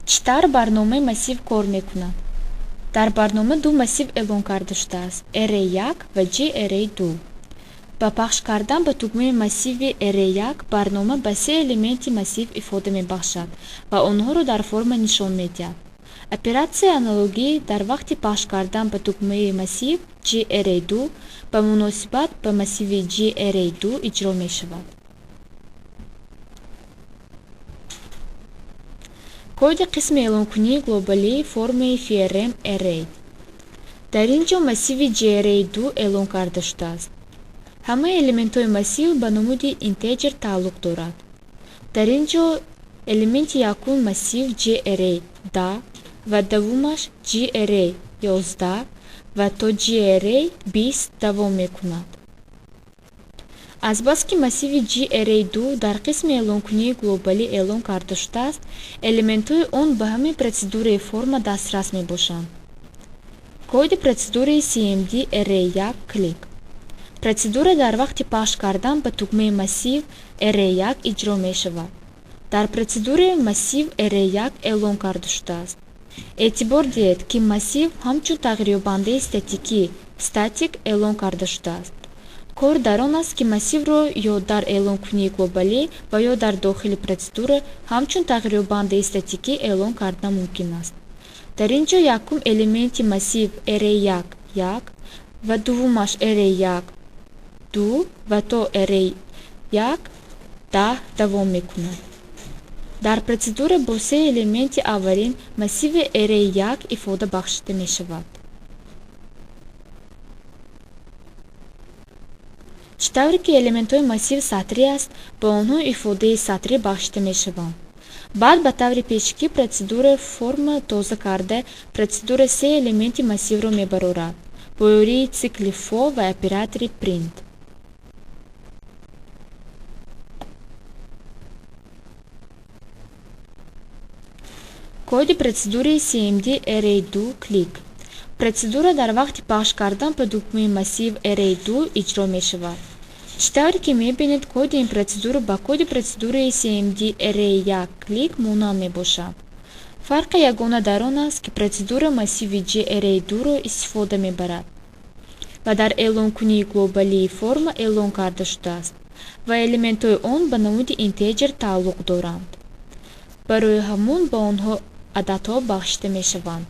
читар барнома массив кор мекунад. дар барнома ду массив эълон карда шудааст: array1 ва array2. ба пахш кардан ба тугмаи массиви array1 барнома ба се элементи массив ифода мебахшад ва онҳоро дар форма нишон медиҳад. оператсияи аналогӣ дар вақти пахш кардан ба тугмаи массив array2 ба муносибат ба массиви array2 иҷро мешавад. коди қисми эълонкунии глобалии формаи FRM array. дар ин ҷо массиви array2 эълон карда шудааст. ҳамаи элементҳои массив ба намуди интеҷер тааллуқ дорад. дар ин ҷо элементи якум массив array 10 ва давумаш array 11 ва то array 20 давом мекунад. азбаски массиви array2 дар қисми эълонкунии глобалӣ эълон карда шудааст, элементҳои он ба ҳамаи процедураи форма дастрас мебошанд. коди процедураи cmd array1 клик. процедура дар вақти пахш кардан ба тугмаи массив array1 иҷро мешавад. дар процедураи массив array1 эълон карда шудааст. эътибор диҳед, ки массив ҳамчун тағйирёбандаи статикӣ static эълон карда шудааст. кор дар он аст, ки массивро ё дар эълонкунии глобалӣ ва ё дар дохили процедура ҳамчун тағйирёбандаи статикӣ эълон кардан мумкин аст. дар ин ҷо якум элементи массив array1 1 ва дуввумаш array1 2 ва то array1 10 давом мекунад. дар процедура бо се элементи аввалин массиви array1 ифода бахшида мешавад. чӣ тавре ки элементҳои массив сатрӣ аст, ба онҳо ифодаи сатрӣ бахшида мешаванд. баъд ба таври пешакӣ процедура форма тоза карда процедура се элементи массивро мебарорад бо ёрии цикли for ва оператори print. коди процедураи cmd array2 клик. процедура дар вақти пахш кардан ба тугмаи массив array2 иҷро мешавад. чӣ тавре ки мебинед, коди ин процедура ба коди процедураи cmd array1 клик монанд мебошад. фарқи ягона дар он аст, ки процедура массиви array2-ро истифода мебарад ва дар эълонкунии глобалии форма эълон карда шудааст ва элементҳои он ба намуди интеҷер тааллуқ доранд. барои ҳамон ба онҳо ададҳо бахшида мешаванд.